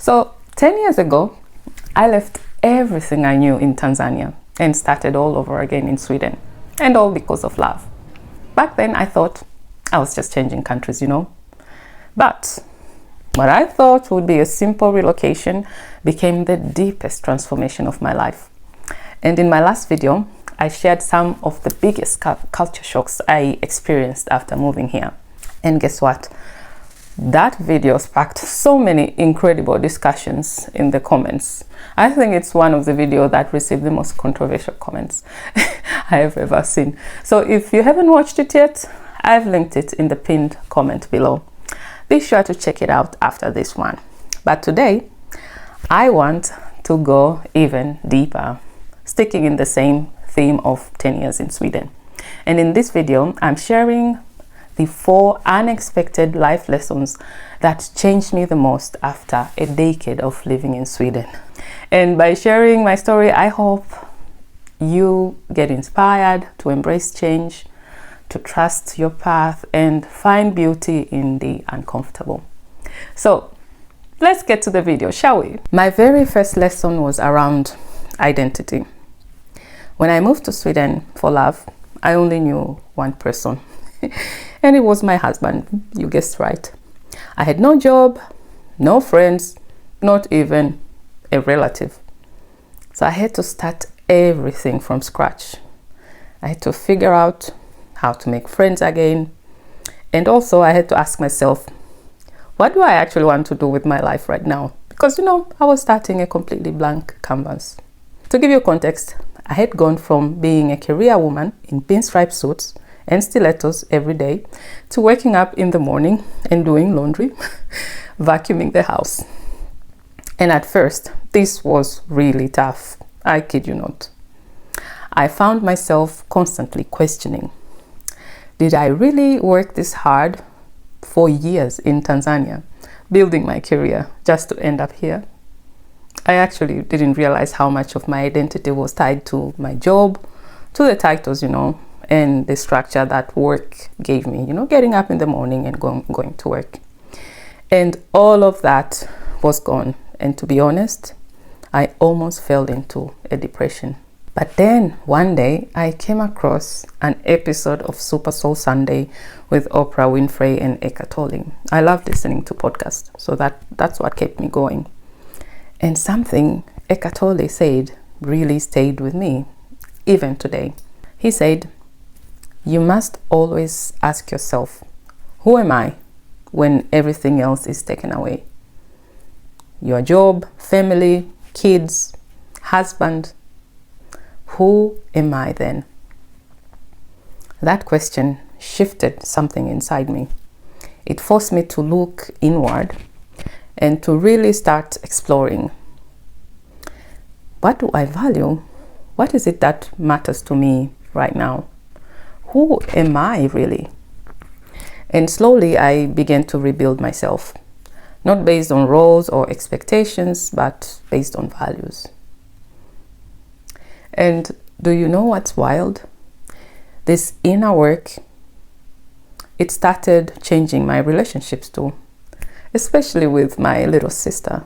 So 10 years ago, I left everything I knew in Tanzania and started all over again in Sweden, and all because of love. Back then I thought I was just changing countries, But what I thought would be a simple relocation became the deepest transformation of my life. And in my last video, I shared some of the biggest culture shocks I experienced after moving here. And guess what? That video sparked so many incredible discussions in the comments. I think it's one of the videos that received the most controversial comments I have ever seen. So if you haven't watched it yet, I've linked it in the pinned comment below. Be sure to check it out after this one. But today, I want to go even deeper, sticking in the same theme of 10 years in Sweden. And in this video, I'm sharing the 4 unexpected life lessons that changed me the most after a decade of living in Sweden. And by sharing my story, I hope you get inspired to embrace change, to trust your path, and find beauty in the uncomfortable. So let's get to the video, shall we? My very first lesson was around identity. When I moved to Sweden for love, I only knew one person. And it was my husband. You guessed right. I had no job, no friends, not even a relative. So I had to start everything from scratch. I had to figure out how to make friends again. And also I had to ask myself, what do I actually want to do with my life right now? Because, I was starting a completely blank canvas. To give you context, I had gone from being a career woman in pinstripe suits and stilettos every day to waking up in the morning and doing laundry, vacuuming the house. And at first, this was really tough. I kid you not. I found myself constantly questioning, did I really work this hard for years in Tanzania, building my career just to end up here? I actually didn't realize how much of my identity was tied to my job, to the titles, and the structure that work gave me, getting up in the morning and going to work. And all of that was gone. And to be honest, I almost fell into a depression. But then one day I came across an episode of Super Soul Sunday with Oprah Winfrey and Eckhart Tolle. I love listening to podcasts, so that's what kept me going. And something Eckhart Tolle said really stayed with me, even today. He said, you must always ask yourself, who am I when everything else is taken away? Your job, family, kids, husband. Who am I then? That question shifted something inside me. It forced me to look inward and to really start exploring. What do I value? What is it that matters to me right now? Who am I really? And slowly I began to rebuild myself, not based on roles or expectations, but based on values. And do you know what's wild? This inner work, it started changing my relationships too, especially with my little sister.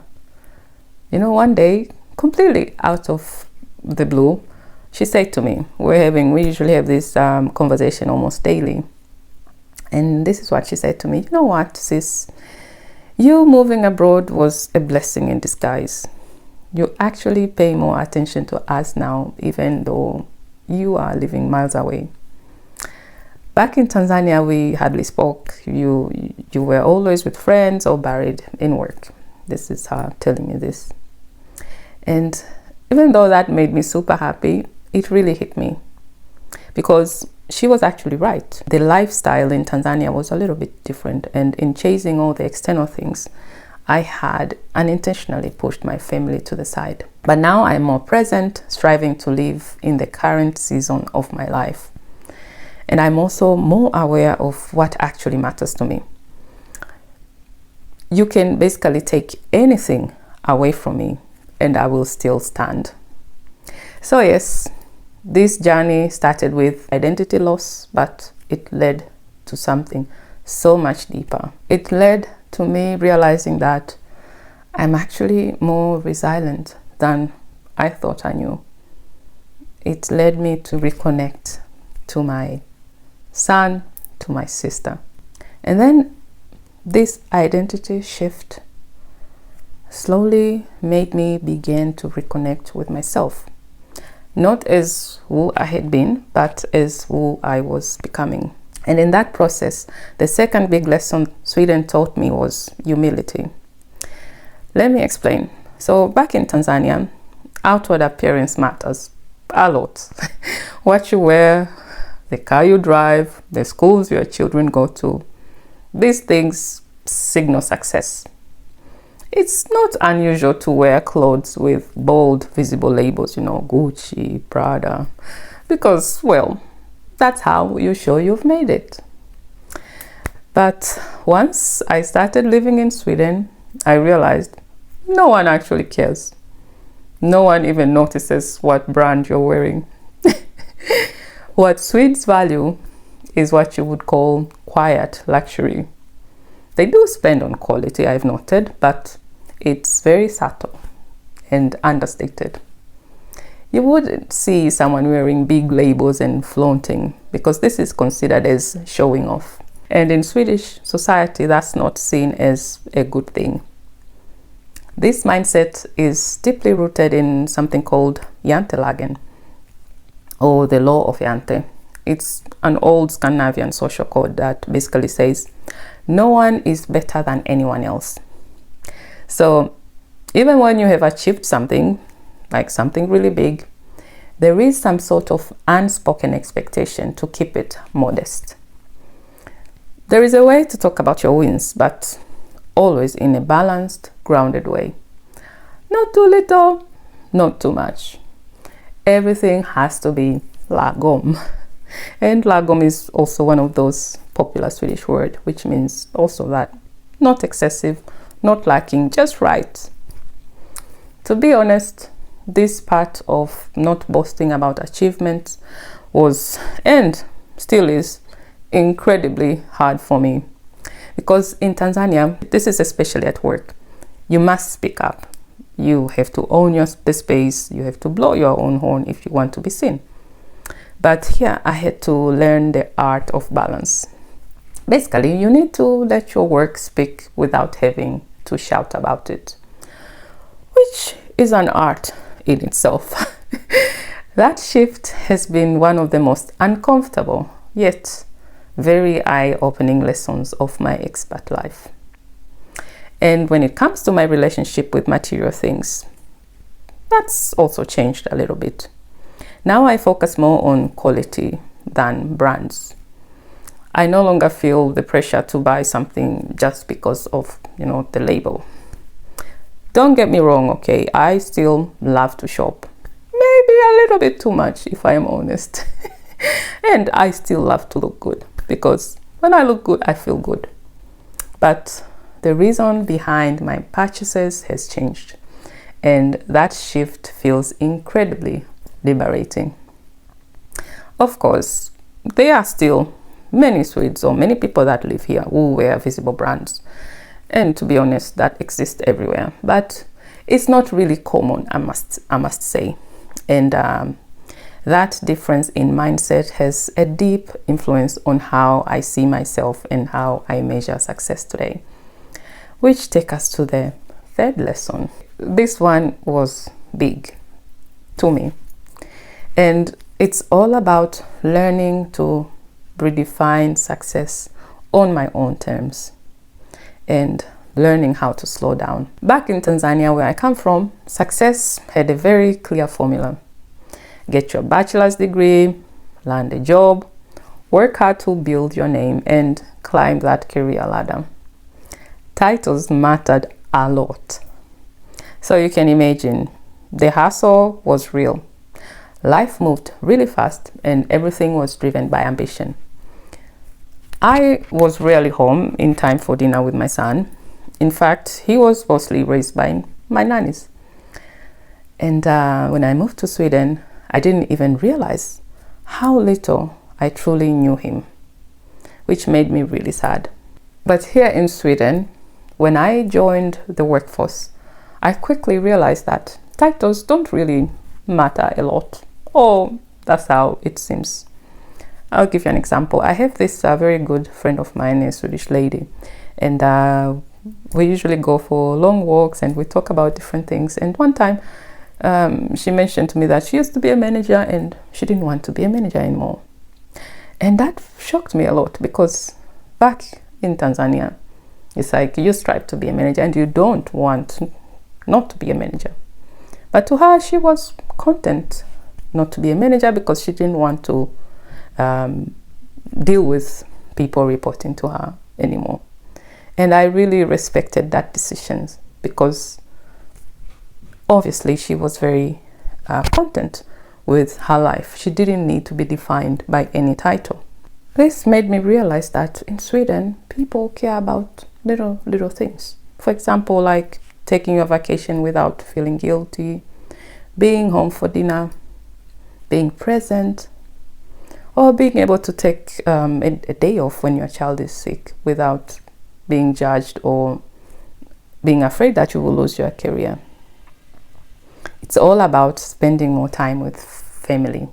One day, completely out of the blue, she said to me, we usually have this conversation almost daily. And this is what she said to me. You know what, sis? You moving abroad was a blessing in disguise. You actually pay more attention to us now, even though you are living miles away. Back in Tanzania, we hardly spoke. You were always with friends or buried in work. This is her telling me this. And even though that made me super happy, it really hit me because she was actually right. The lifestyle in Tanzania was a little bit different, and in chasing all the external things, I had unintentionally pushed my family to the side. But now I'm more present, striving to live in the current season of my life. And I'm also more aware of what actually matters to me. You can basically take anything away from me and I will still stand. So yes, this journey started with identity loss, but it led to something so much deeper. It led to me realizing that I'm actually more resilient than I thought I knew. It led me to reconnect to my son, to my sister. And then this identity shift slowly made me begin to reconnect with myself. Not as who I had been, but as who I was becoming. And in that process, the second big lesson Sweden taught me was humility. Let me explain. So back in Tanzania, outward appearance matters a lot. What you wear, the car you drive, the schools your children go to, these things signal success. It's not unusual to wear clothes with bold, visible labels, Gucci, Prada, because, well, that's how you show you've made it. But once I started living in Sweden, I realized no one actually cares. No one even notices what brand you're wearing. What Swedes value is what you would call quiet luxury. They do spend on quality, I've noted, but it's very subtle and understated. You wouldn't see someone wearing big labels and flaunting, because this is considered as showing off. And in Swedish society, that's not seen as a good thing. This mindset is deeply rooted in something called Jantelagen, or the law of Jante. It's an old Scandinavian social code that basically says no one is better than anyone else. So even when you have achieved something, like something really big, there is some sort of unspoken expectation to keep it modest. There is a way to talk about your wins, but always in a balanced, grounded way. Not too little, not too much. Everything has to be lagom. And lagom is also one of those popular Swedish words, which means also that not excessive, not lacking, just right. To be honest, this part of not boasting about achievements was, and still is, incredibly hard for me. Because in Tanzania, this is especially at work, you must speak up. You have to own the space, you have to blow your own horn if you want to be seen. But here I had to learn the art of balance. Basically, you need to let your work speak without having to shout about it, which is an art in itself. That shift has been one of the most uncomfortable, yet very eye-opening lessons of my expat life. And when it comes to my relationship with material things, that's also changed a little bit. Now I focus more on quality than brands. I no longer feel the pressure to buy something just because of, the label. Don't get me wrong, okay? I still love to shop. Maybe a little bit too much, if I am honest. And I still love to look good, because when I look good, I feel good. But the reason behind my purchases has changed, and that shift feels incredibly liberating. Of course, there are still many Swedes or many people that live here who wear visible brands, and to be honest, that exists everywhere, but it's not really common, I must say. And that difference in mindset has a deep influence on how I see myself and how I measure success today. Which takes us to the third lesson. This one was big to me. And it's all about learning to redefine success on my own terms and learning how to slow down. Back in Tanzania, where I come from, success had a very clear formula. Get your bachelor's degree, land a job, work hard to build your name, and climb that career ladder. Titles mattered a lot. So you can imagine, the hustle was real. Life moved really fast and everything was driven by ambition. I was rarely home in time for dinner with my son. In fact, he was mostly raised by my nannies. And when I moved to Sweden, I didn't even realize how little I truly knew him, which made me really sad. But here in Sweden, when I joined the workforce, I quickly realized that titles don't really matter a lot, or that's how it seems. I'll give you an example. I have this very good friend of mine, a Swedish lady, and we usually go for long walks and we talk about different things. And one time she mentioned to me that she used to be a manager and she didn't want to be a manager anymore. And that shocked me a lot, because back in Tanzania, it's like you strive to be a manager and you don't want not to be a manager. But to her, she was content not to be a manager because she didn't want to deal with people reporting to her anymore. And I really respected that decision, because obviously she was very content with her life. She didn't need to be defined by any title. This made me realize that in Sweden, people care about little things. For example, like taking your vacation without feeling guilty, being home for dinner, being present, or being able to take a day off when your child is sick without being judged or being afraid that you will lose your career. It's all about spending more time with family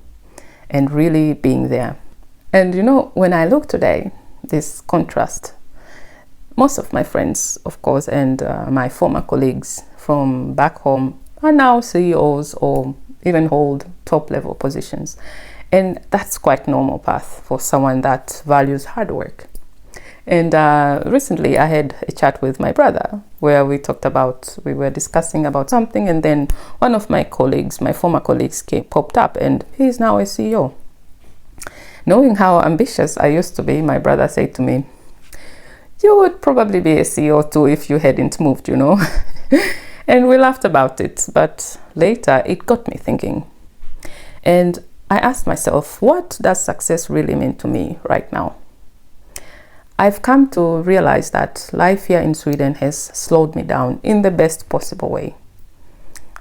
and really being there. And when I look today, this contrast, most of my friends, of course, and my former colleagues from back home are now CEOs or even hold top level positions. And that's quite normal path for someone that values hard work. And recently I had a chat with my brother where we were discussing about something, and then one of my colleagues, my former colleagues, popped up, and he's now a CEO. Knowing how ambitious I used to be, my brother said to me, "You would probably be a CEO too if you hadn't moved, And we laughed about it, but later it got me thinking. And I asked myself, what does success really mean to me right now? I've come to realize that life here in Sweden has slowed me down in the best possible way.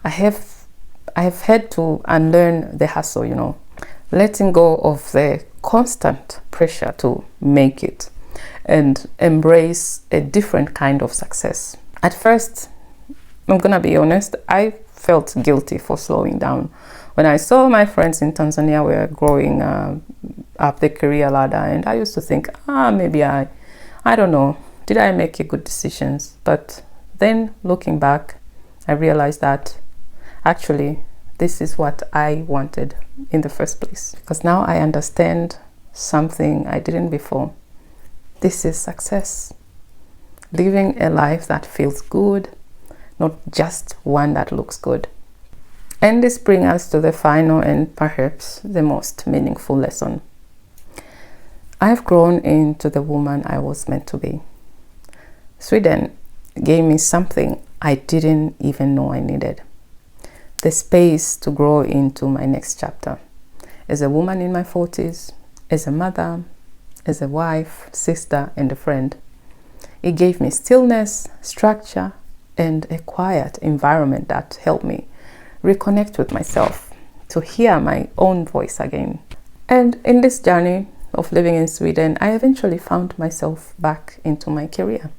I have had to unlearn the hustle, letting go of the constant pressure to make it and embrace a different kind of success. At first, I'm gonna be honest, I felt guilty for slowing down. When I saw my friends in Tanzania were growing up the career ladder, and I used to think, maybe I don't know, did I make a good decisions? But then looking back, I realized that actually this is what I wanted in the first place. Because now I understand something I didn't before. This is success. Living a life that feels good, not just one that looks good. And this brings us to the final and perhaps the most meaningful lesson. I've grown into the woman I was meant to be. Sweden gave me something I didn't even know I needed. The space to grow into my next chapter. As a woman in my 40s, as a mother, as a wife, sister, and a friend. It gave me stillness, structure, and a quiet environment that helped me reconnect with myself, to hear my own voice again. And in this journey of living in Sweden, I eventually found myself back into my career.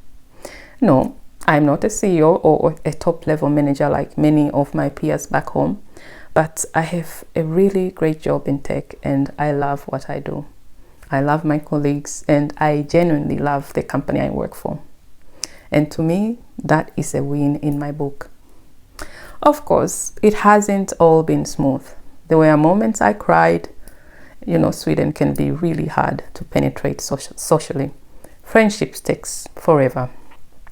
No, I'm not a CEO or a top-level manager like many of my peers back home, but I have a really great job in tech and I love what I do. I love my colleagues and I genuinely love the company I work for. And to me, that is a win in my book. Of course, it hasn't all been smooth. There were moments I cried. Sweden can be really hard to penetrate socially. Friendships takes forever.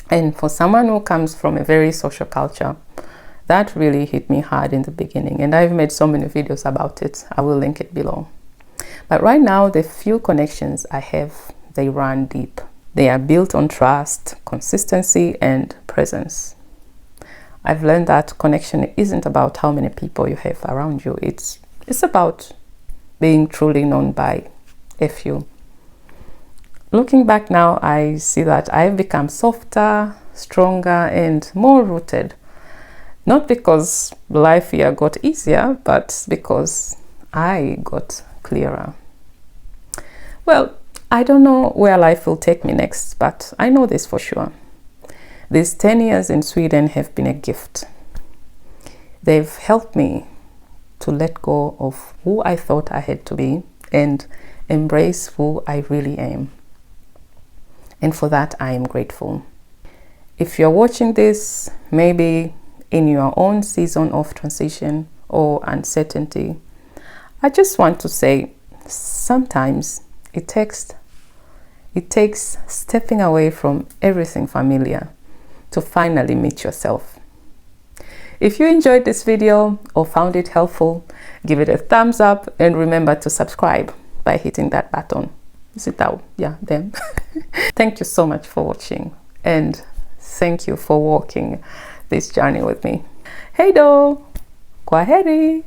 And for someone who comes from a very social culture, that really hit me hard in the beginning. And I've made so many videos about it. I will link it below. But right now, the few connections I have, they run deep. They are built on trust, consistency, and presence. I've learned that connection isn't about how many people you have around you. It's about being truly known by a few. Looking back now, I see that I've become softer, stronger, and more rooted. Not because life here got easier, but because I got clearer. Well, I don't know where life will take me next, but I know this for sure. These 10 years in Sweden have been a gift. They've helped me to let go of who I thought I had to be and embrace who I really am. And for that, I am grateful. If you're watching this, maybe in your own season of transition or uncertainty, I just want to say sometimes it takes stepping away from everything familiar to finally meet yourself. If you enjoyed this video or found it helpful, give it a thumbs up and remember to subscribe by hitting that button. Is it that? Yeah, them. Thank you so much for watching, and thank you for walking this journey with me. Hey do! Kwaheri!